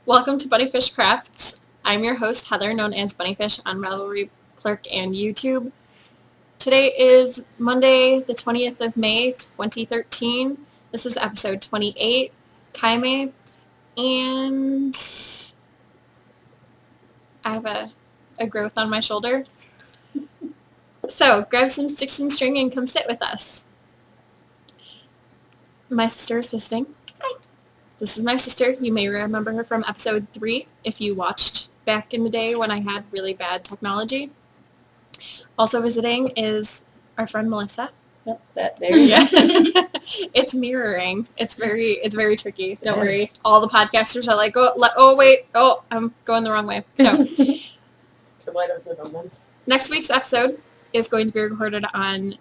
Welcome to Bunnyfish Crafts. I'm your host, Heather, known as Bunnyfish on Ravelry, Clerk, and YouTube. Today is Monday, the 20th of May, 2013. This is episode 28, Kaime, and I have a growth on my shoulder. So grab some sticks and string and come sit with us. My sister is visiting. Hi. This is my sister. You may remember her from episode 3 if you watched back in the day when I had really bad technology. Also visiting is our friend Melissa. Yep, there you go. It's mirroring. It's very tricky. Don't worry. All the podcasters are like, I'm going the wrong way. So next week's episode is going to be recorded on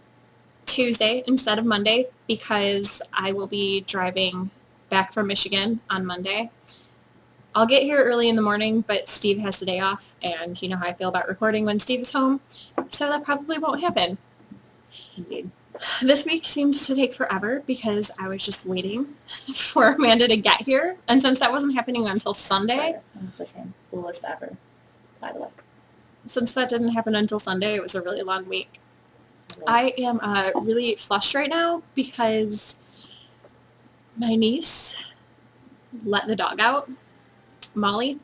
Tuesday instead of Monday because I will be driving back from Michigan on Monday. I'll get here early in the morning, but Steve has the day off, and you know how I feel about recording when Steve is home, so that probably won't happen. Indeed. This week seemed to take forever because I was just waiting for Amanda to get here, and since that wasn't happening until Sunday... Coolest ever, by the way. Since that didn't happen until Sunday, it was a really long week. I am really flushed right now because my niece let the dog out. Molly.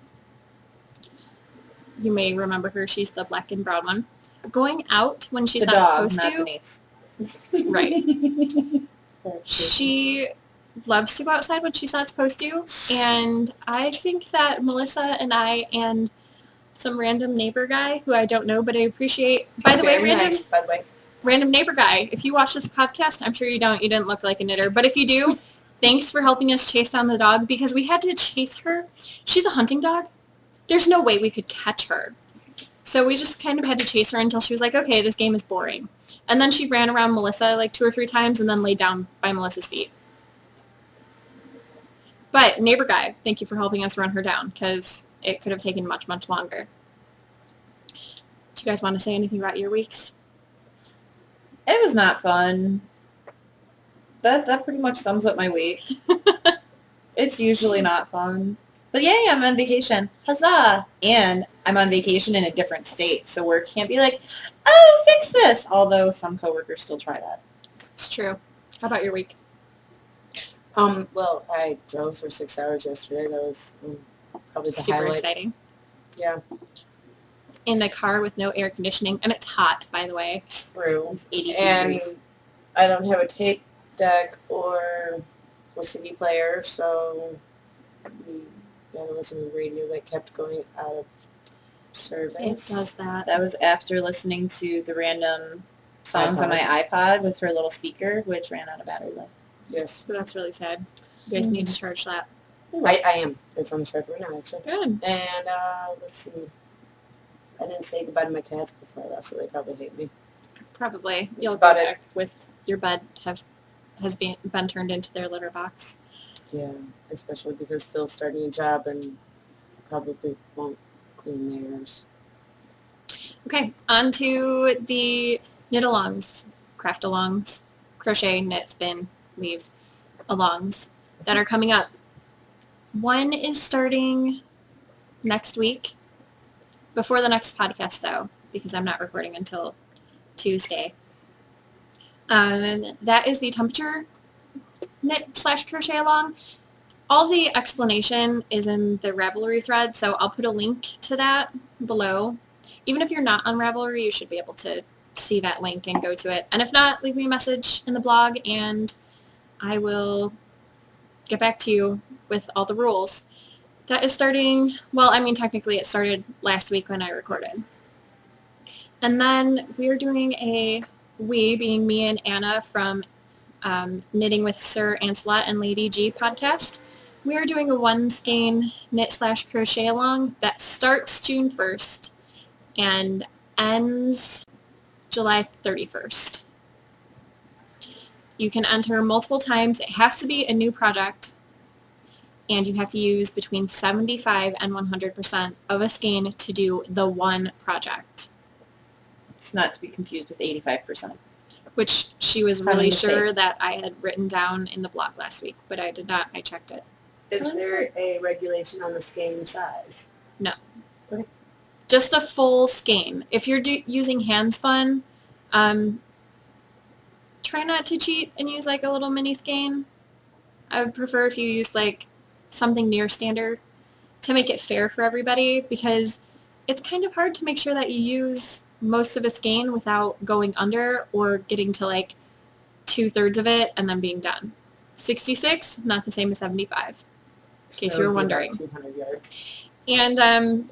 You may remember her. She's the black and brown one. Going out when she's not supposed to. The niece. Right. She loves to go outside when she's not supposed to. And I think that Melissa and I and some random neighbor guy who I don't know, but I appreciate. By the way, random neighbor guy, if you watch this podcast, I'm sure you don't. You didn't look like a knitter. But if you do, thanks for helping us chase down the dog because we had to chase her. She's a hunting dog. There's no way we could catch her. So we just kind of had to chase her until she was like, okay, this game is boring. And then she ran around Melissa like 2 or 3 times and then laid down by Melissa's feet. But neighbor guy, thank you for helping us run her down because it could have taken much, much longer. Do you guys want to say anything about your weeks? It was not fun. That pretty much sums up my week. It's usually not fun. But yay, I'm on vacation. Huzzah! And I'm on vacation in a different state, so work can't be like, oh, fix this! Although some coworkers still try that. It's true. How about your week? Well, I drove for 6 hours yesterday. That was probably the Super highlight. exciting. Yeah. In the car with no air conditioning, and it's hot, by the way. True. It's 82 And degrees. I don't have a tape deck or a CD player, so we had to listen to the radio that kept going out of service. It does that. That was after listening to the random songs on my iPod with her little speaker, which ran out of battery life. Yes. So that's really sad. You guys need to charge that. I am. It's on the charger right now, actually. Good. And let's see. I didn't say goodbye to my cats before I left, so they probably hate me. Probably. That's You'll go about it. back with your bed has been turned into their litter box. Yeah, especially because Phil's starting a job and probably won't clean theirs. Okay, on to the knit-alongs, craft-alongs, crochet, knit, spin, weave alongs that are coming up. One is starting next week, before the next podcast though, because I'm not recording until Tuesday. That is the temperature knit/crochet along. All the explanation is in the Ravelry thread, so I'll put a link to that below. Even if you're not on Ravelry, you should be able to see that link and go to it. And if not, leave me a message in the blog and I will get back to you with all the rules. That is starting, well, I mean, technically it started last week when I recorded. And then we're doing we being me and Anna from Knitting with Sir Ancelot and Lady G podcast. We are doing a one skein knit/crochet along that starts June 1st and ends July 31st. You can enter multiple times. It has to be a new project, and you have to use between 75 and 100% of a skein to do the one project. It's not to be confused with 85%. Which she was Common really mistake. sure that I had written down in the blog last week, but I did not. I checked it. Is there a regulation on the skein size? Just a full skein. If you're using hand spun, try not to cheat and use like a little mini skein. I would prefer if you use like something near standard to make it fair for everybody, because it's kind of hard to make sure that you use most of a skein without going under or getting to like 2/3 of it and then being done. 66, not the same as 75, in case you were wondering. 200 yards. And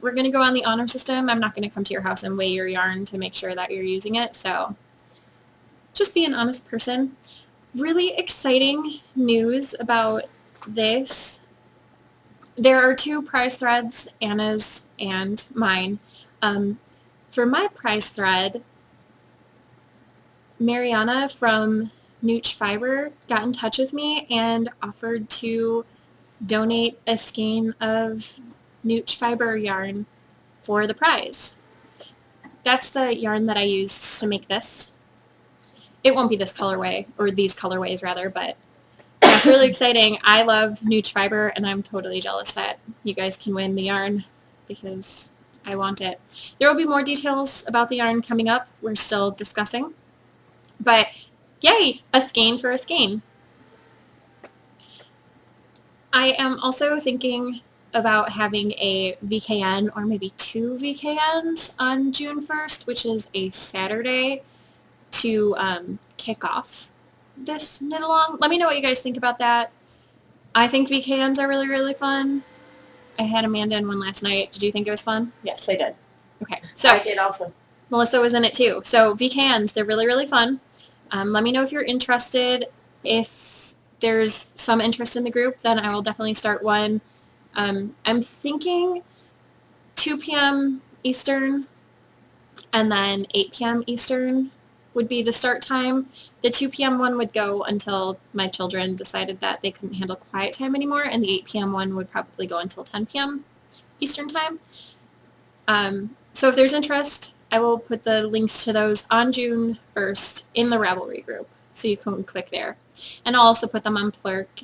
we're going to go on the honor system. I'm not going to come to your house and weigh your yarn to make sure that you're using it. So just be an honest person. Really exciting news about this. There are 2 prize threads, Anna's and mine. For my prize thread, Mariana from Nooch Fiber got in touch with me and offered to donate a skein of Nooch Fiber yarn for the prize. That's the yarn that I used to make this. It won't be this colorway, or these colorways rather, but that's really exciting. I love Nooch Fiber, and I'm totally jealous that you guys can win the yarn because I want it. There will be more details about the yarn coming up. We're still discussing. But yay, a skein for a skein. I am also thinking about having a VKN or maybe 2 VKNs on June 1st, which is a Saturday, to kick off this knit along. Let me know what you guys think about that. I think VKNs are really, really fun. I had Amanda in one last night. Did you think it was fun? Yes, I did. Okay. So I did also. Melissa was in it too. So VKNs, they're really, really fun. Let me know if you're interested. If there's some interest in the group, then I will definitely start one. I'm thinking 2 p.m. Eastern and then 8 p.m. Eastern would be the start time. The 2 p.m. one would go until my children decided that they couldn't handle quiet time anymore, and the 8 p.m. one would probably go until 10 p.m. Eastern time. So if there's interest, I will put the links to those on June 1st in the Ravelry group, so you can click there. And I'll also put them on Plurk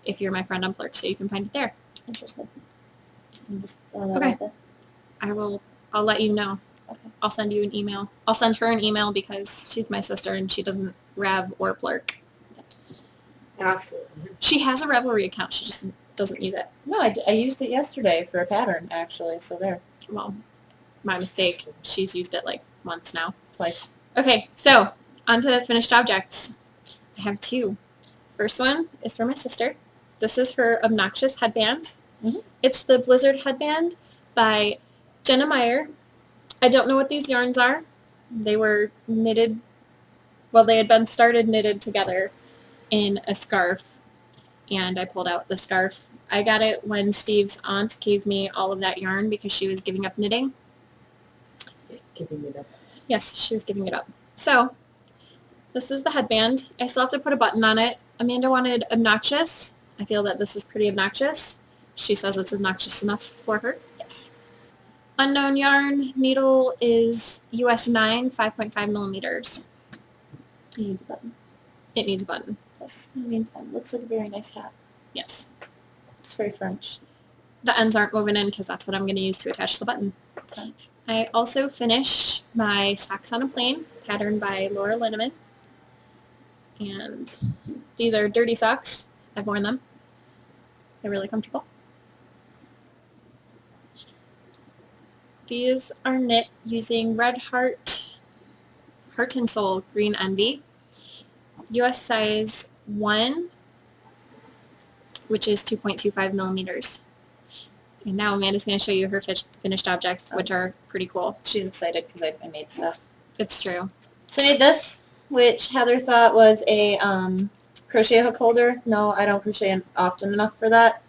if you're my friend on Plurk, so you can find it there. Interesting. Okay. I'll let you know. Okay. I'll send you an email. I'll send her an email because she's my sister and she doesn't Rav or Plurk. She has a Ravelry account. She just doesn't use it. No, I used it yesterday for a pattern, actually, so there. Well, my mistake. She's used it like once now. Twice. Okay, so on to finished objects. I have 2. First one is for my sister. This is her obnoxious headband. Mm-hmm. It's the Blizzard headband by Jenna Meyer. I don't know what these yarns are. They were knitted, well, they had been started knitted together in a scarf, and I pulled out the scarf. I got it when Steve's aunt gave me all of that yarn because she was giving up knitting. Giving it up. Yes, she was giving it up. So, this is the headband. I still have to put a button on it. Amanda wanted obnoxious. I feel that this is pretty obnoxious. She says it's obnoxious enough for her. Yes. Unknown yarn needle is US 9, 5.5 millimeters. It needs a button. It needs a button. Yes. In the meantime, looks like a very nice hat. Yes. It's very French. The ends aren't woven in because that's what I'm going to use to attach the button. French. I also finished my Socks on a Plane, patterned by Laura Linneman. And these are dirty socks. I've worn them. They're really comfortable. These are knit using Red Heart and Soul Green Envy, US size 1, which is 2.25 millimeters. And now Amanda's going to show you her finished objects, which are pretty cool. She's excited because I made stuff. It's true. So I made this, which Heather thought was a crochet hook holder. No, I don't crochet often enough for that.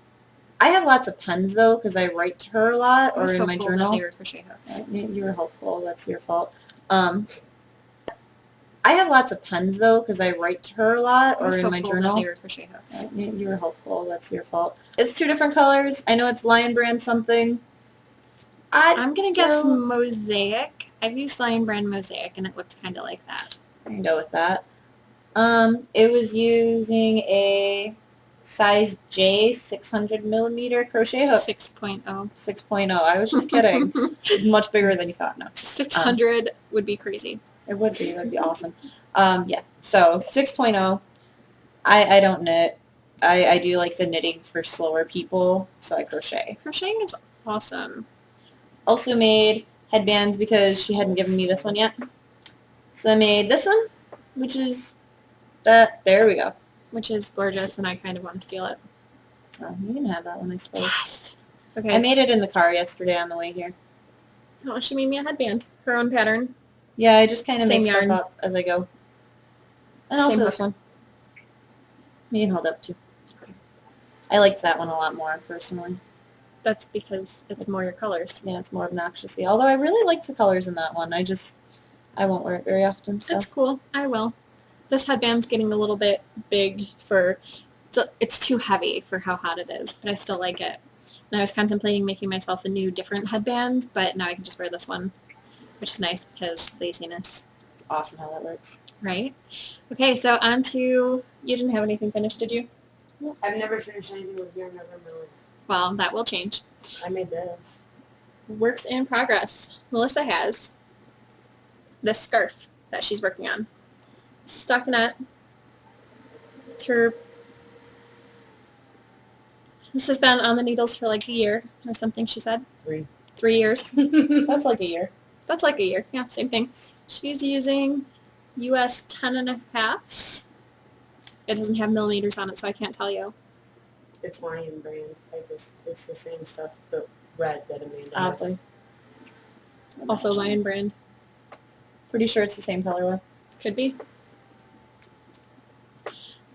I have lots of pens, though, because I write to her a lot, or in my journal. They were crochet hooks. You were hopeful. That's your fault. I have lots of pens, though, because I write to her a lot, or in my journal. They were crochet hooks. You were hopeful. That's your fault. It's 2 different colors. I know it's Lion Brand something. I'm going to guess Mosaic. I've used Lion Brand Mosaic, and it looked kind of like that. I can go with that. It was using a size J 600 millimeter crochet hook. 6.0. 6.0. I was just kidding. It's much bigger than you thought. No, 600 would be crazy. it would be. That'd be awesome. Yeah. So 6.0. I don't knit. I do like the knitting for slower people, so I crochet. Crocheting is awesome. Also made headbands because she hadn't given me this one yet. So I made this one, which is that. There we go. Which is gorgeous, and I kind of want to steal it. Oh, you can have that one, I suppose. Yes. Okay. I made it in the car yesterday on the way here. Oh, she made me a headband. Her own pattern. Yeah, I just kind of Same make yarn. stuff up as I go. And Same also hook. this one. You can hold up too. I liked that one a lot more, personally. That's because it's more your colors. Yeah, it's more obnoxious. Although I really like the colors in that one. I won't wear it very often. So. That's cool. I will. This headband's getting a little bit big for, it's too heavy for how hot it is, but I still like it. And I was contemplating making myself a new different headband, but now I can just wear this one, which is nice because laziness. It's awesome how that works. Right? Okay, so on to, you didn't have anything finished, did you? I've never finished anything with yarn ever in my life. Well, that will change. I made this. Works in progress. Melissa has this scarf that she's working on. Stockinette. It's her. This has been on the needles for like a year or something, she said. 3. 3 years. That's like a year. That's like a year. Yeah, same thing. She's using US 10.5s. It doesn't have millimeters on it, so I can't tell you. It's Lion brand. It's the same stuff, but red that Amanda had. Oddly. Also Lion brand. Pretty sure it's the same colorway. Could be.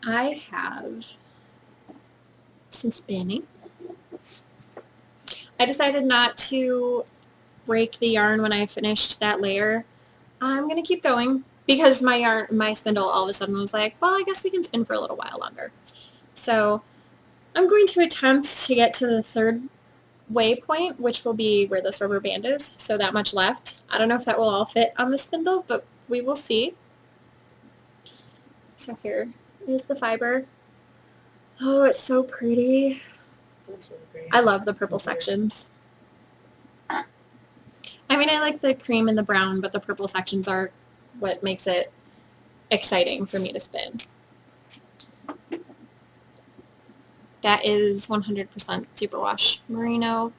I have some spinning. I decided not to break the yarn when I finished that layer. I'm going to keep going because my spindle all of a sudden was like, well, I guess we can spin for a little while longer. So I'm going to attempt to get to the third waypoint, which will be where this rubber band is. So that much left. I don't know if that will all fit on the spindle, but we will see. So here is the fiber. Oh, it's so pretty. That's really great. I love the purple sections. I mean, I like the cream and the brown, but the purple sections are what makes it exciting for me to spin. That is 100% superwash merino,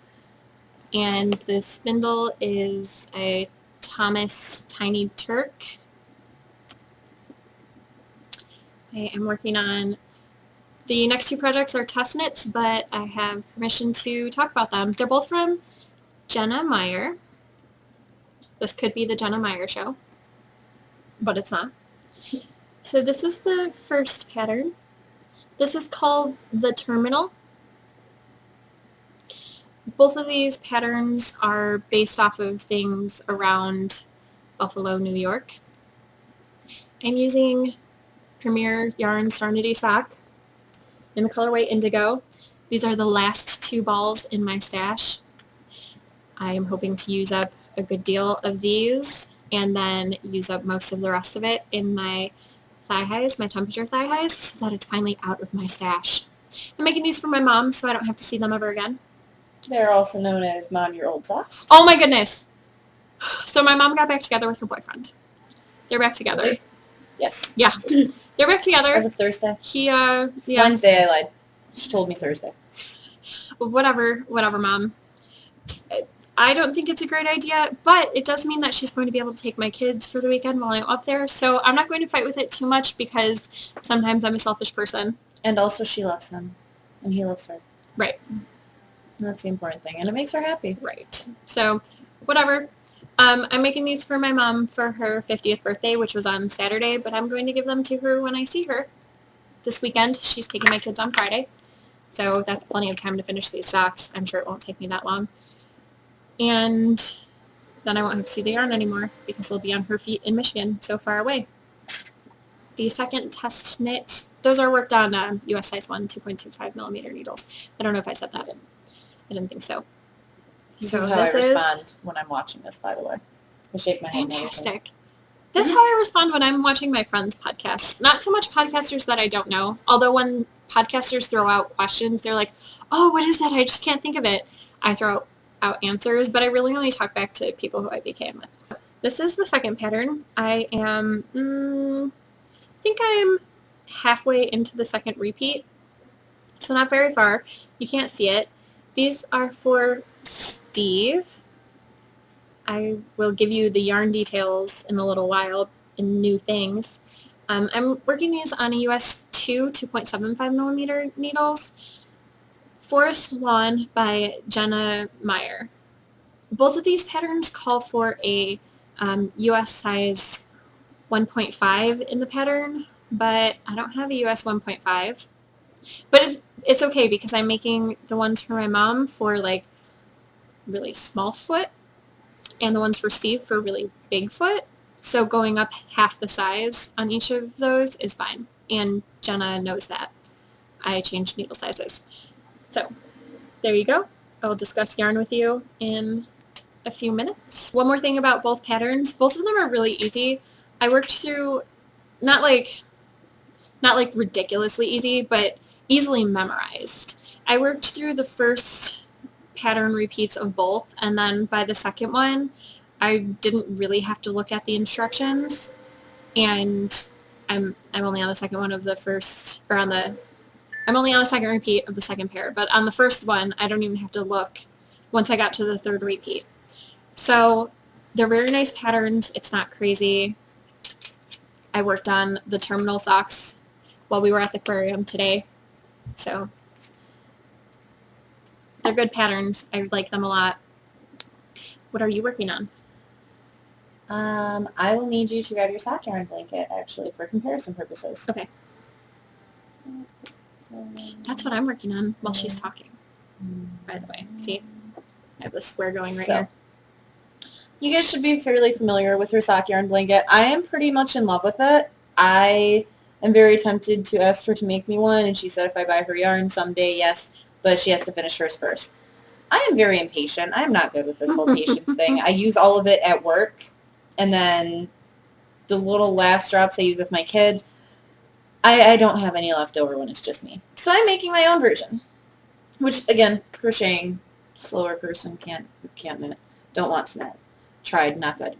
and the spindle is a Thomas Tiny Turk. I am working on the next 2 projects are test knits, but I have permission to talk about them. They're both from Jenna Meyer. This could be the Jenna Meyer show, but it's not. So this is the first pattern. This is called the Terminal. Both of these patterns are based off of things around Buffalo, New York. I'm using Premier Yarn Serenity Sock in the colorway Indigo. These are the last 2 balls in my stash. I am hoping to use up a good deal of these and then use up most of the rest of it in my thigh highs, my temperature thigh highs, so that it's finally out of my stash. I'm making these for my mom so I don't have to see them ever again. They're also known as Mom Your Old Socks. Oh my goodness! So my mom got back together with her boyfriend. They're back together. Really? Yes. Yeah. They're back together. As of Thursday. He, yeah. Wednesday I lied. She told me Thursday. Whatever, Mom. I don't think it's a great idea, but it does mean that she's going to be able to take my kids for the weekend while I'm up there. So I'm not going to fight with it too much because sometimes I'm a selfish person. And also she loves him. And he loves her. Right. That's the important thing. And it makes her happy. Right. So whatever. I'm making these for my mom for her 50th birthday, which was on Saturday, but I'm going to give them to her when I see her this weekend. She's taking my kids on Friday. So that's plenty of time to finish these socks. I'm sure it won't take me that long. And then I won't have to see the yarn anymore because they'll be on her feet in Michigan, so far away. The second test knit, those are worked on US size 1, 2.25 millimeter needles. I don't know if I said that in. I didn't think so. This So is how I this is- respond when I'm watching this, by the way. I shake my head. and everything. Fantastic. That's how I respond when I'm watching my friends' podcasts. Not so much podcasters that I don't know, although when podcasters throw out questions, they're like, oh, what is that? I just can't think of it. I throw out answers, but I really only talk back to people who I became with. This is the second pattern. I am, I think I'm halfway into the second repeat, so not very far. You can't see it. These are for Steve. I will give you the yarn details in a little while in new things. I'm working these on a US 2.75 millimeter needles. Forest Lawn by Jenna Meyer. Both of these patterns call for a US size 1.5 in the pattern, but I don't have a US 1.5. But it's okay because I'm making the ones for my mom for like really small foot and the ones for Steve for really big foot. So going up half the size on each of those is fine. And Jenna knows that. I changed needle sizes. So there you go. I'll discuss yarn with you in a few minutes. One more thing about both patterns. Both of them are really easy. I worked through not like ridiculously easy, but easily memorized. I worked through the first pattern repeats of both, and then by the second one, I didn't really have to look at the instructions, and I'm only on the second one of the first, or I'm only on the second repeat of the second pair, but on the first one, I don't even have to look once I got to the third repeat. So they're very nice patterns. It's not crazy. I worked on the terminal socks while we were at the aquarium today. So they're good patterns. I like them a lot. What are you working on? I will need you to grab your sock yarn blanket, actually, for comparison purposes. Okay. That's what I'm working on while she's talking, by the way. See? I have the square going right here. You guys should be fairly familiar with her sock yarn blanket. I am pretty much in love with it. I am very tempted to ask her to make me one, and she said if I buy her yarn someday, yes, but she has to finish hers first. I am very impatient. I am not good with this whole patience thing. I use all of it at work, and then the little last drops I use with my kids. I don't have any left over when it's just me. So I'm making my own version, which, again, crocheting, slower person, can't knit, don't want to knit. Tried, not good.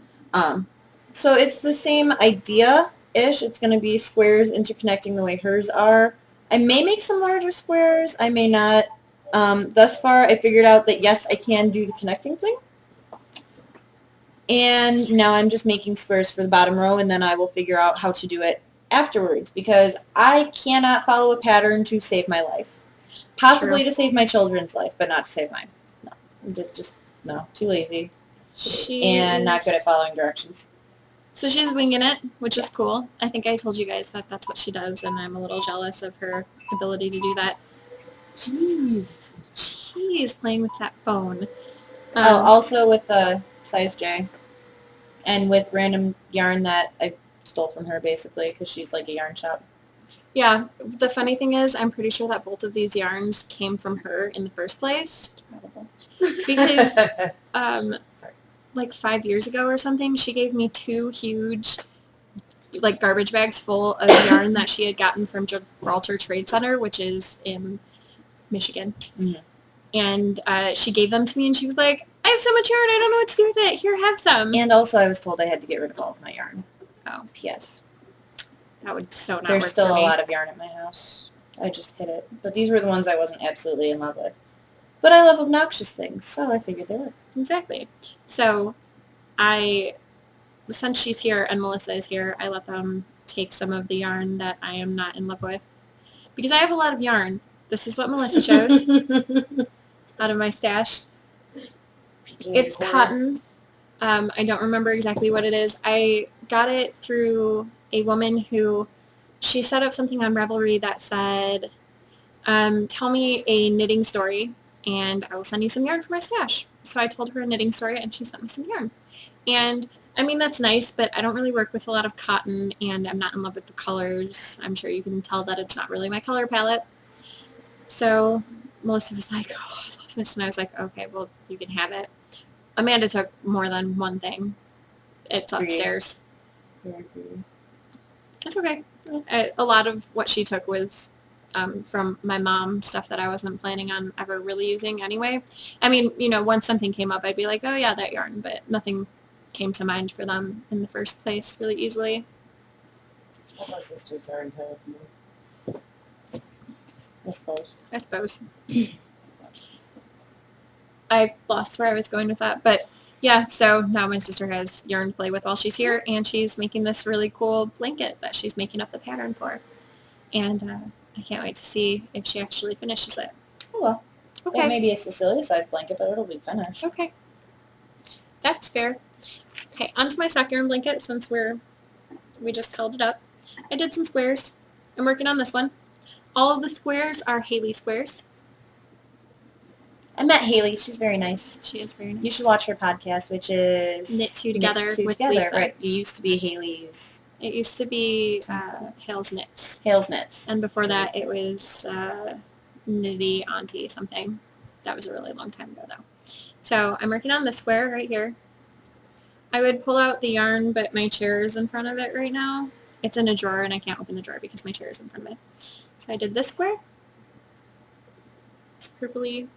So it's the same idea-ish. It's going to be squares interconnecting the way hers are. I may make some larger squares. I may not. Thus far, I figured out that, yes, I can do the connecting thing. And now I'm just making squares for the bottom row, and then I will figure out how to do it afterwards, because I cannot follow a pattern to save my life. Possibly to save my children's life, but not to save mine. No. Just no. Too lazy. And not good at following directions. So she's winging it, which is cool. I think I told you guys that that's what she does, and I'm a little jealous of her ability to do that. Jeez, playing with that phone. Also with the size J, and with random yarn that I stole from her, basically, because she's like a yarn shop. Yeah, the funny thing is, I'm pretty sure that both of these yarns came from her in the first place. Because, like 5 years ago or something, she gave me 2 huge, like, garbage bags full of yarn that she had gotten from Gibraltar Trade Center, which is in Michigan. Mm-hmm. And she gave them to me, and she was like, I have so much yarn, I don't know what to do with it. Here, have some. And also, I was told I had to get rid of all of my yarn. Oh. P.S. That would so not There's work still for a me. lot of yarn at my house. I just hid it. But these were the ones I wasn't absolutely in love with. But I love obnoxious things, so I figured they would. Exactly. So since she's here and Melissa is here, I let them take some of the yarn that I am not in love with. Because I have a lot of yarn. This is what Melissa chose out of my stash. It's cotton. I don't remember exactly what it is. I got it through a woman who, she set up something on Ravelry that said, tell me a knitting story and I will send you some yarn for my stash. So I told her a knitting story and she sent me some yarn. And I mean, that's nice, but I don't really work with a lot of cotton and I'm not in love with the colors. I'm sure you can tell that it's not really my color palette. So Melissa was like, oh, I love this. And I was like, okay, well, you can have it. Amanda took more than one thing. It's upstairs. Very pretty. It's okay. A lot of what she took was from my mom, stuff that I wasn't planning on ever really using anyway. I mean, once something came up, I'd be like, oh yeah, that yarn, but nothing came to mind for them in the first place really easily. All my sisters are entitled to more. I suppose. I lost where I was going with that, but yeah, so now my sister has yarn to play with while she's here, and she's making this really cool blanket that she's making up the pattern for. And I can't wait to see if she actually finishes it. Oh, well. Okay. It may be a Cecilia-sized blanket, but it'll be finished. Okay. That's fair. Okay, onto my sock yarn blanket since we just held it up. I did some squares. I'm working on this one. All of the squares are Haley squares. I met Haley. She's very nice. She is very nice. You should watch her podcast, which is Knit Two Together Knit Two with Together. Lisa. Right. It used to be Haley's. It used to be Hale's Knits. Hale's Knits. And before that, it was Knitty Auntie something. That was a really long time ago, though. So I'm working on this square right here. I would pull out the yarn, but my chair is in front of it right now. It's in a drawer, and I can't open the drawer because my chair is in front of it. So I did this square. It's purpley.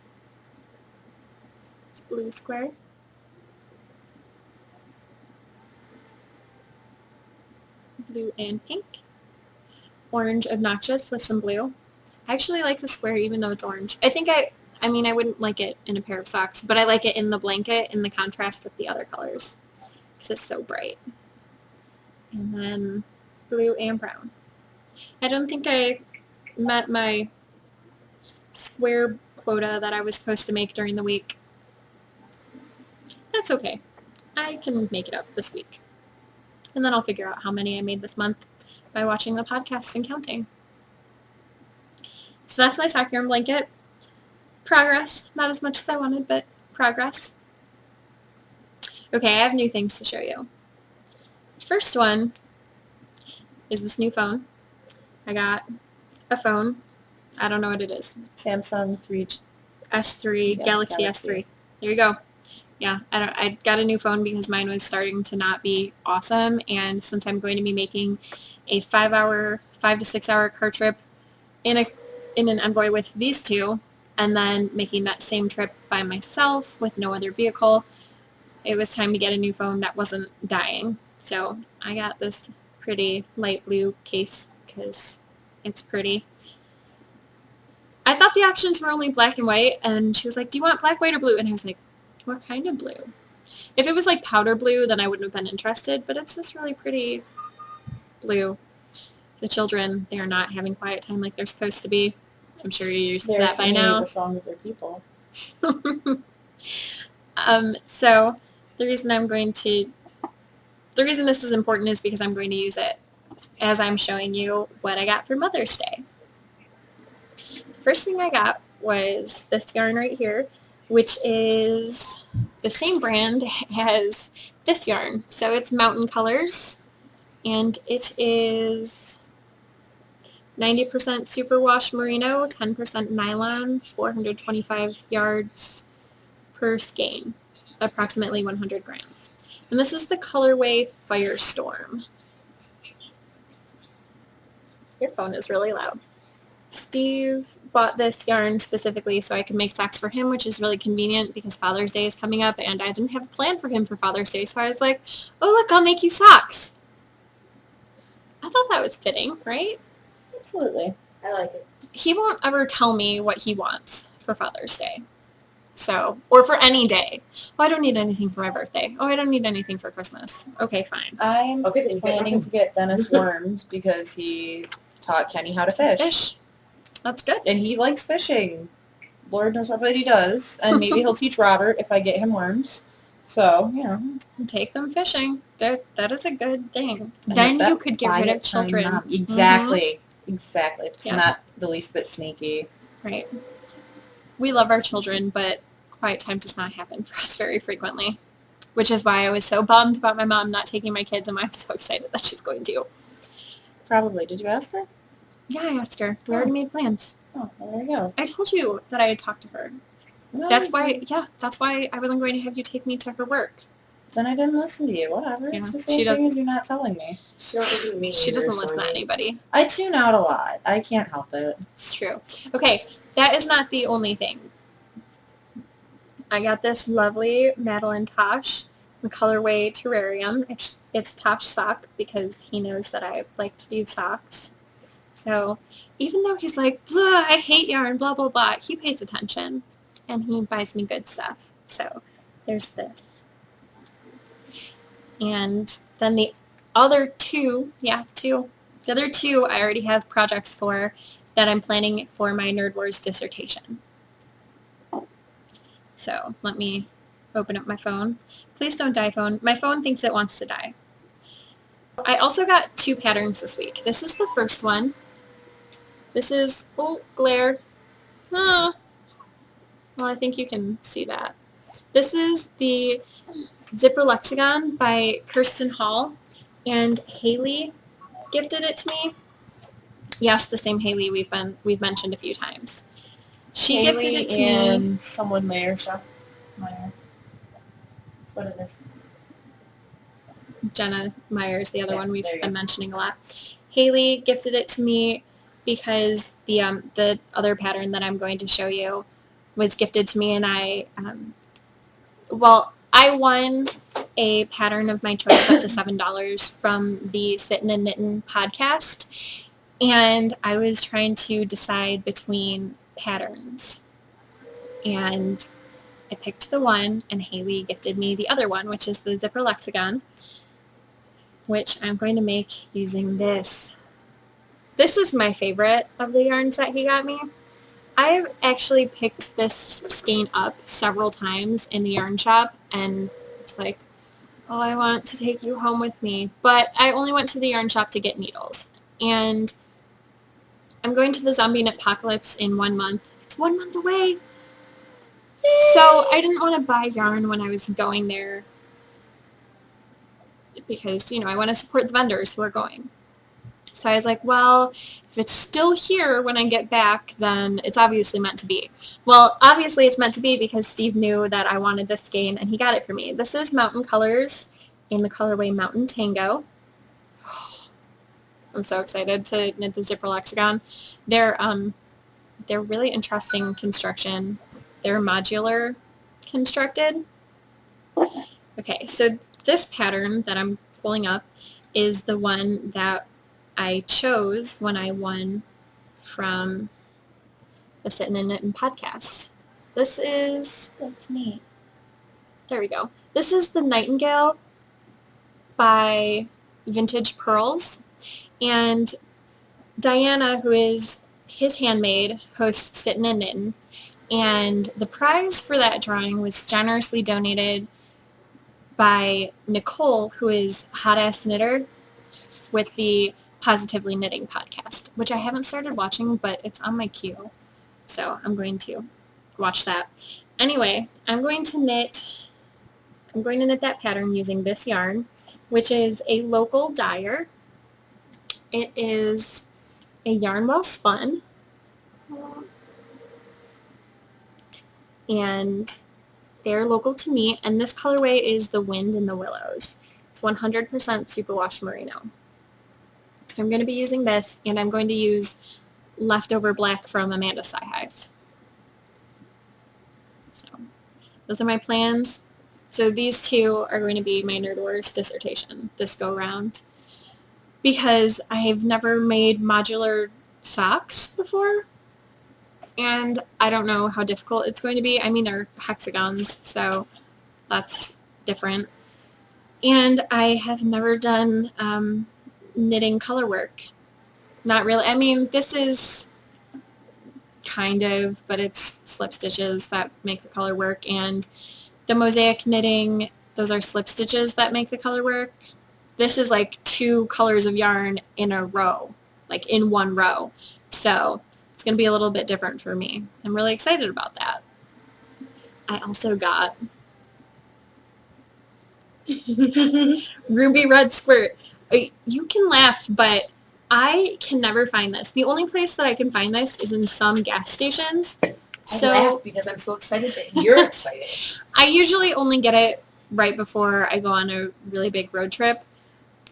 It's blue square. Blue and pink. Orange obnoxious with some blue. I actually like the square even though it's orange. I mean I wouldn't like it in a pair of socks, but I like it in the blanket in the contrast with the other colors because it's so bright. And then blue and brown. I don't think I met my square quota that I was supposed to make during the week. That's okay. I can make it up this week. And then I'll figure out how many I made this month by watching the podcast and counting. So that's my sock yarn blanket. Progress. Not as much as I wanted, but progress. Okay, I have new things to show you. First one is this new phone. I got a phone. I don't know what it is. Samsung S3, Yeah, Galaxy Galaxy. S3. There you go. Yeah, I got a new phone because mine was starting to not be awesome, and since I'm going to be making a 5 to 6 hour car trip in an Envoy with these two, and then making that same trip by myself with no other vehicle, it was time to get a new phone that wasn't dying. So I got this pretty light blue case because it's pretty. I thought the options were only black and white, and she was like, do you want black, white, or blue? And I was like, what kind of blue? If it was like powder blue, then I wouldn't have been interested, but it's this really pretty blue. The children, they're not having quiet time like they're supposed to be. I'm sure you're used to that by now. The song with their people. So the reason this is important is because I'm going to use it as I'm showing you what I got for Mother's Day. First thing I got was this yarn right here, which is the same brand as this yarn. So it's Mountain Colors, and it is 90% superwash merino, 10% nylon, 425 yards per skein, approximately 100 grams. And this is the colorway Firestorm. Your phone is really loud. Steve bought this yarn specifically so I could make socks for him, which is really convenient because Father's Day is coming up and I didn't have a plan for him for Father's Day, so I was like, oh look, I'll make you socks. I thought that was fitting, right? Absolutely. I like it. He won't ever tell me what he wants for Father's Day. So, or for any day. Oh, I don't need anything for my birthday. Oh, I don't need anything for Christmas. Okay, fine. I'm Okay, then you get planning nothing. to get Dennis worms because he taught Kenny how to fish. Fish. That's good. And he likes fishing. Lord knows what he does. And maybe he'll teach Robert if I get him worms. So, Take them fishing. That is a good thing. And Then that you could get rid of quiet time children. now- Exactly. Exactly. It's Yeah. not the least bit sneaky. Right. We love our children, but quiet time does not happen for us very frequently, which is why I was so bummed about my mom not taking my kids, and I'm so excited that she's going to. Probably. Did you ask her? Yeah, I asked her. We already made plans. Oh, well, there you go. I told you that I had talked to her. No, That's why I wasn't going to have you take me to her work. Then I didn't listen to you. Whatever. Yeah, It's the she same thing as you not telling me. She don't listen to me She either, doesn't so listen I to mean, anybody. I tune out a lot. I can't help it. It's true. Okay, that is not the only thing. I got this lovely Madeline Tosh in colorway Terrarium. It's Tosh sock because he knows that I like to do socks. So even though he's like, blah, I hate yarn, blah, blah, blah, he pays attention and he buys me good stuff. So there's this. And then the other two, the other two I already have projects for that I'm planning for my Nerd Wars dissertation. So let me open up my phone. Please don't die, phone. My phone thinks it wants to die. I also got 2 patterns this week. This is the first one. This is, oh, glare. Well, I think you can see that. This is the Zipper Lexicon by Kirsten Hall, and Haley gifted it to me. Yes, the same Haley we've mentioned a few times. She gifted it to me. Someone Meyer. That's what it is. Jenna Myers, the other Yeah, one we've there you been go. mentioning a lot. Haley gifted it to me because the other pattern that I'm going to show you was gifted to me, and I won a pattern of my choice up to $7 from the Sittin' and Knittin' podcast, and I was trying to decide between patterns, and I picked the one, and Haley gifted me the other one, which is the Zipper Lexicon, which I'm going to make using this. This is my favorite of the yarns that he got me. I've actually picked this skein up several times in the yarn shop, and it's like, oh, I want to take you home with me. But I only went to the yarn shop to get needles. And I'm going to the Zombie Knit Apocalypse in 1 month. It's 1 month away. So I didn't want to buy yarn when I was going there because, I want to support the vendors who are going. So I was like, well, if it's still here when I get back, then it's obviously meant to be. Well, obviously it's meant to be because Steve knew that I wanted this skein and he got it for me. This is Mountain Colors in the colorway Mountain Tango. I'm so excited to knit the Zipper Lexicon. They're really interesting construction. They're modular constructed. Okay, so this pattern that I'm pulling up is the one that I chose when I won from the Sittin' and Knittin' podcast. That's neat. There we go. This is the Nightingale by Vintage Pearls. And Diana, who is his handmaid, hosts Sittin' and Knittin'. And the prize for that drawing was generously donated by Nicole, who is Hot Ass Knitter with the Positively Knitting podcast, which I haven't started watching, but it's on my queue. So I'm going to watch that. Anyway, I'm going to knit that pattern using this yarn, which is a local dyer. It is a Yarn Well Spun. And they're local to me, and this colorway is the Wind and the Willows. It's 100% superwash merino. So I'm going to be using this, and I'm going to use leftover black from Amanda's Sci Hives. So those are my plans. So these two are going to be my Nerd Wars dissertation this go round, because I've never made modular socks before, and I don't know how difficult it's going to be. I mean, they're hexagons, so that's different. And I have never done knitting color work. Not really. I mean, this is kind of, but it's slip stitches that make the color work, and the mosaic knitting, those are slip stitches that make the color work. This is like 2 colors of yarn in a row, like in one row. So it's going to be a little bit different for me. I'm really excited about that. I also got Ruby Red Squirt. You can laugh, but I can never find this. The only place that I can find this is in some gas stations. I laugh because I'm so excited that you're excited. I usually only get it right before I go on a really big road trip.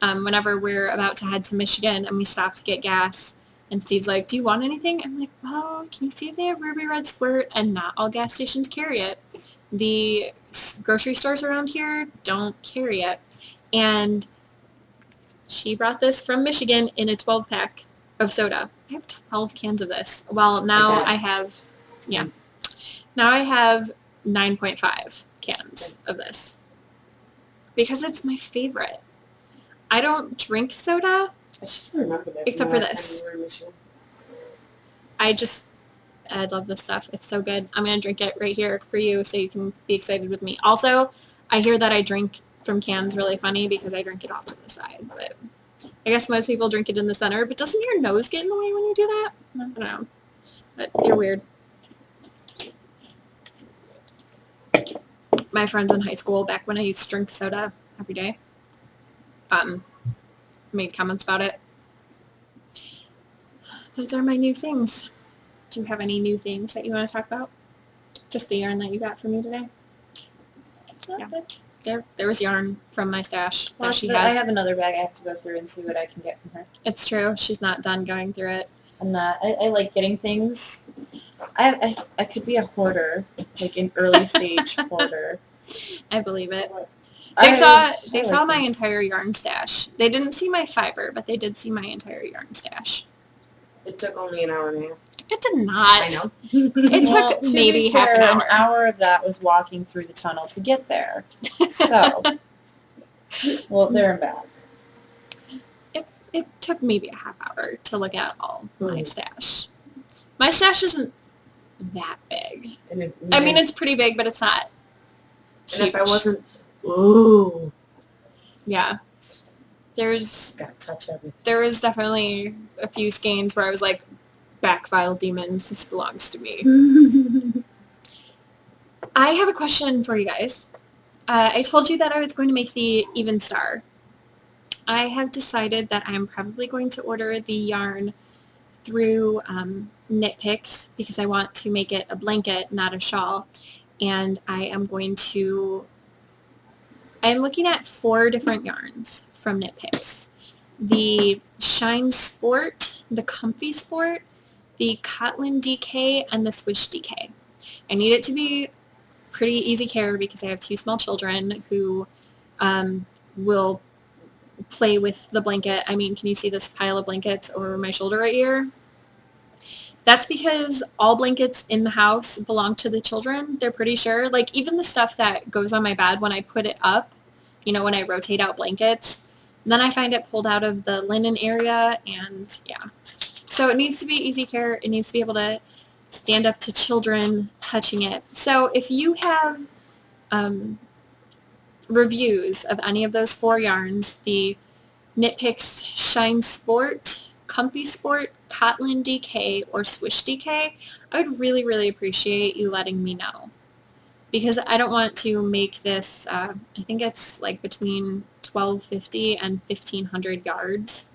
Whenever we're about to head to Michigan and we stop to get gas, and Steve's like, do you want anything? I'm like, well, can you see if they have Ruby Red Squirt? And not all gas stations carry it. The grocery stores around here don't carry it. And she brought this from Michigan in a 12-pack of soda. I have 12 cans of this. Well, now Okay. I have, yeah. Now I have 9.5 cans of this. Because it's my favorite. I don't drink soda. I should remember that. Except from for the last this. time we were in Michigan. I love this stuff. It's so good. I'm going to drink it right here for you so you can be excited with me. Also, I hear that I drink from cans really funny because I drink it off to the side. But I guess most people drink it in the center. But doesn't your nose get in the way when you do that? I don't know. But you're weird. My friends in high school, back when I used to drink soda every day, made comments about it. Those are my new things. Do you have any new things that you want to talk about? Just the yarn that you got from me today? Yeah. There was yarn from my stash Well, that she I has. have another bag I have to go through and see what I can get from her. It's true. She's not done going through it. I'm not. I like getting things. I could be a hoarder, like an early stage hoarder. I believe it. I They saw like my things. entire yarn stash. They didn't see my fiber, but they did see my entire yarn stash. It took only an hour and a half. It did not. I know. It Well, took to maybe be half fair, an hour. An hour of that was walking through the tunnel to get there. So, well, there and back. It took maybe a half hour to look at all my Mhm. stash. My stash isn't that big. And if, I mean, it's pretty big, but it's not and if I huge. wasn't, ooh, Yeah. There's gotta touch everything. there was definitely a few skeins where I was like, backfile demons, this belongs to me. I have a question for you guys. I told you that I was going to make the even star. I have decided that I'm probably going to order the yarn through Knit Picks because I want to make it a blanket, not a shawl. And I'm looking at 4 different yarns from Knit Picks. The Shine Sport, the Comfy Sport, the Kotlin DK, and the Swish DK. I need it to be pretty easy care because I have 2 small children who will play with the blanket. I mean, can you see this pile of blankets over my shoulder right here? That's because all blankets in the house belong to the children. They're pretty sure. Like, even the stuff that goes on my bed when I put it up, you know, when I rotate out blankets, then I find it pulled out of the linen area, and yeah. So it needs to be easy care. It needs to be able to stand up to children touching it. So if you have reviews of any of those 4 yarns, the Knit Picks Shine Sport, Comfy Sport, Kotlin DK, or Swish DK, I would really, really appreciate you letting me know. Because I don't want to make this, I think it's like between 1250 and 1500 yards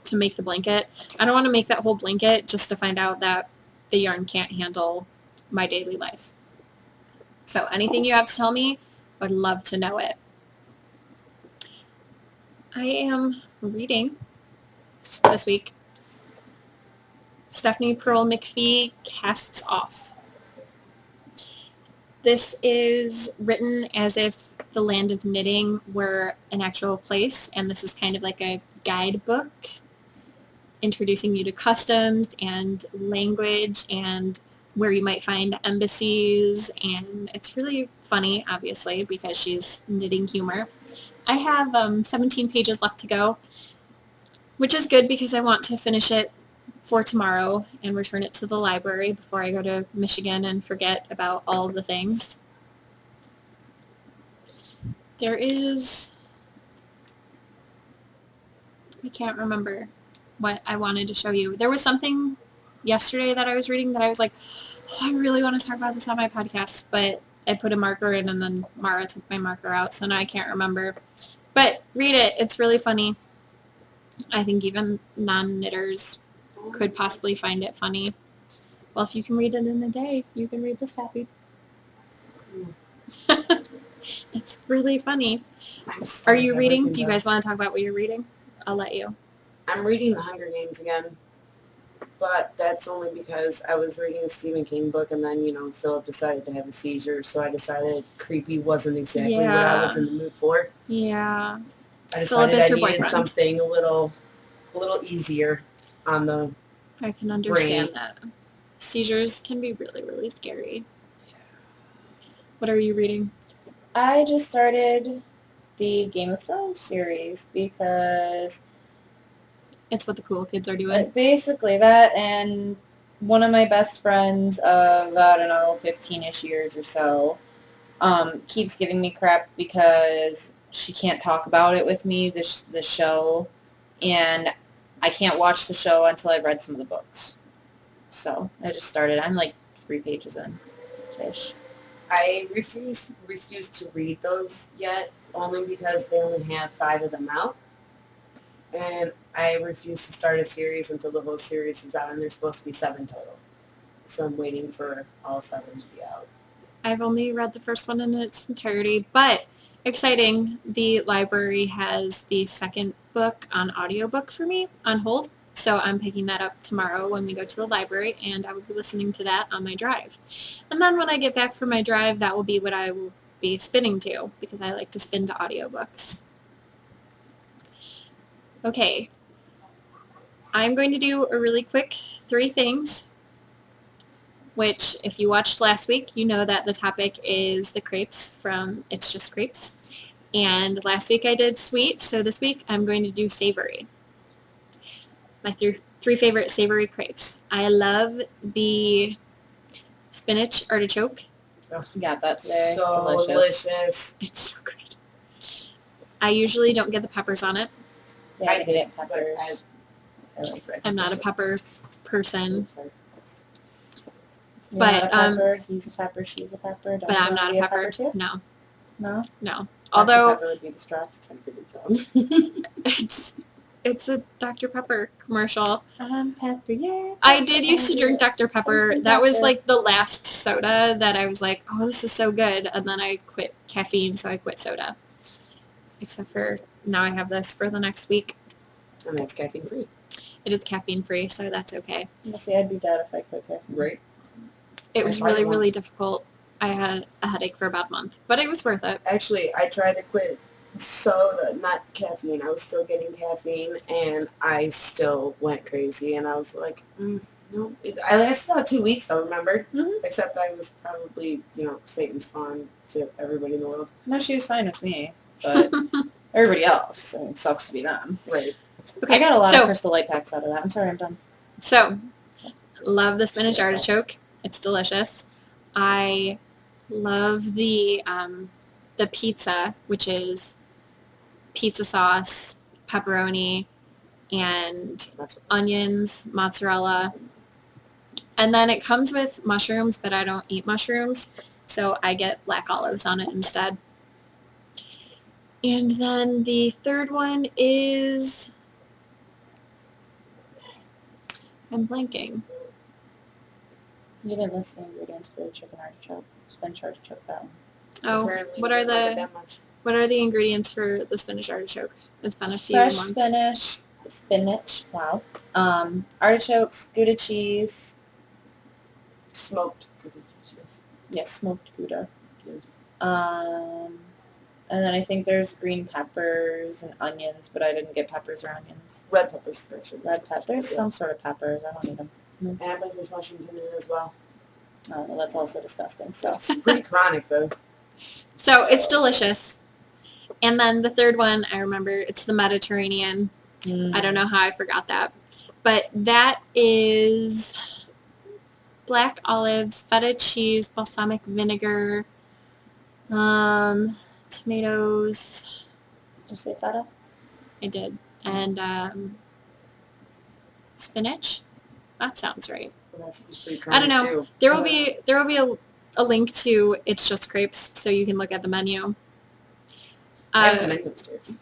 to make the blanket. I don't want to make that whole blanket just to find out that the yarn can't handle my daily life. So anything you have to tell me, I would love to know it. I am reading this week Stephanie Pearl McPhee Casts Off. This is written as if the land of knitting were an actual place, and this is kind of like a guidebook introducing you to customs and language and where you might find embassies, and it's really funny, obviously, because she's knitting humor. I have 17 pages left to go, which is good because I want to finish it for tomorrow and return it to the library before I go to Michigan and forget about all of the things. There is, I can't remember what I wanted to show you. There was something yesterday that I was reading that I was like, oh, I really want to talk about this on my podcast, but I put a marker in and then Mara took my marker out, so now I can't remember. But read it. It's really funny. I think even non-knitters could possibly find it funny. Well, if you can read it in a day, you can read this happy. It's really funny. I just Are like you reading? everything Do you done. guys want to talk about what you're reading? I'll let you. I'm reading The Hunger Games again, but that's only because I was reading a Stephen King book, and then, Philip decided to have a seizure, so I decided creepy wasn't exactly what I was in the mood for. Yeah. I Philip decided is I her needed boyfriend. something a little easier on the I can understand brain. that. Seizures can be really, really scary. What are you reading? I just started the Game of Thrones series because It's what the cool kids are doing. basically that, and one of my best friends of, I don't know, 15-ish years or so, keeps giving me crap because she can't talk about it with me, the show, and I can't watch the show until I've read some of the books. So I just started. I'm like 3 pages in. Ish. I refuse to read those yet, only because they only have 5 of them out. And I refuse to start a series until the whole series is out, and there's supposed to be 7 total. So I'm waiting for all 7 to be out. I've only read the first one in its entirety, but exciting. The library has the second book on audiobook for me on hold. So I'm picking that up tomorrow when we go to the library, and I will be listening to that on my drive. And then when I get back from my drive, that will be what I will be spinning to, because I like to spin to audiobooks. Okay. I'm going to do a really quick 3 things, which if you watched last week, you know that the topic is the crepes from It's Just Crepes. And last week I did sweet, so this week I'm going to do savory. My 3 favorite savory crepes. I love the spinach artichoke. Got that today. So delicious. It's so good. I usually don't get the peppers on it. Yeah, I get but peppers. I like red I'm not a peppers. pepper person, You're but, not a pepper. He's a pepper. She's a pepper. Don't but you I'm want not to a be pepper. too? No, No. no. Dr. Although Pepper would be distressed. Trying to figure this out. it's a Dr. Pepper commercial. I'm Pepper. Yeah. I did used to drink Dr. Pepper. Something That was Pepper. like the last soda that I was like, oh, this is so good. And then I quit caffeine, so I quit soda. Except for now I have this for the next week. And that's caffeine free. It is caffeine free, so that's okay. See, I'd be dead if I quit caffeine. Right. It I was tried really, it really once. difficult. I had a headache for about a month, but it was worth it. Actually, I tried to quit soda, not caffeine. I was still getting caffeine, and I still went crazy. And I was like, no. I lasted about 2 weeks, I remember. Mhm. Except I was probably, Satan's spawn to everybody in the world. No, she was fine with me, but everybody else, it sucks to be them. Right. Okay, I got a lot so, of Crystal Light packs out of that. I'm sorry, I'm done. So, love the spinach Shit. artichoke. It's delicious. I love the pizza, which is pizza sauce, pepperoni, and That's onions, mozzarella. And then it comes with mushrooms, but I don't eat mushrooms, so I get black olives on it instead. And then the third one is, I'm blanking. You didn't list the ingredients for the chicken artichoke, spinach artichoke, that one. Oh, apparently what you are didn't like it the that much. what are the ingredients for the spinach artichoke? It's been a few Fresh months. spinach, wow. Artichokes, Gouda cheese, Smoked. yes, smoked Gouda. Yes. And then I think there's green peppers and onions, but I didn't get peppers or onions. Red peppers, actually. Red peppers. There's Yeah. some sort of peppers. I don't need them. And I believe there's mushrooms in it as well. Oh, well, that's also disgusting. So It's pretty chronic, though. So it's delicious. And then the third one, I remember, it's the Mediterranean. I don't know how I forgot that. But that is black olives, feta cheese, balsamic vinegar, tomatoes. Did you say feta? I did. And spinach. That sounds right. That's pretty I don't chronic, know. too. There will be a link to It's Just Crepes, so you can look at the menu. I have the menu upstairs.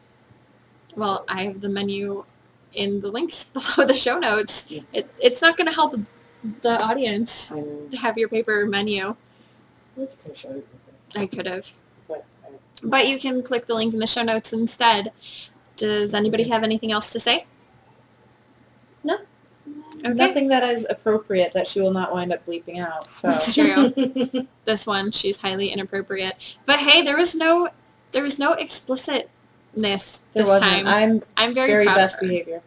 Well, I have the menu in the links below the show notes. Yeah. It's not going to help the audience I know. to have your paper menu. We could have showed it, I could have. but I But you can click the link in the show notes instead. Does anybody have anything else to say? No. Okay. Nothing that is appropriate that she will not wind up bleeping out. So That's true. This one, she's highly inappropriate. But hey, there was no explicitness there this wasn't. time. I'm very, very proud best of her. behavior.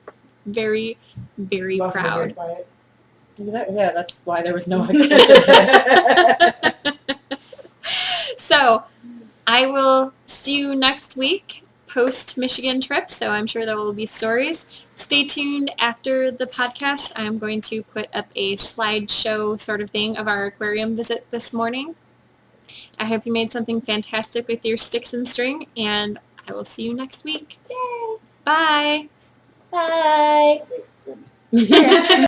Very, very Must have been very proud. quiet. Yeah, that's why there was no explicitness. So, I will see you next week post Michigan trip, so I'm sure there will be stories. Stay tuned after the podcast. I'm going to put up a slideshow sort of thing of our aquarium visit this morning. I hope you made something fantastic with your sticks and string, and I will see you next week. Yay! Bye! Bye! Wait.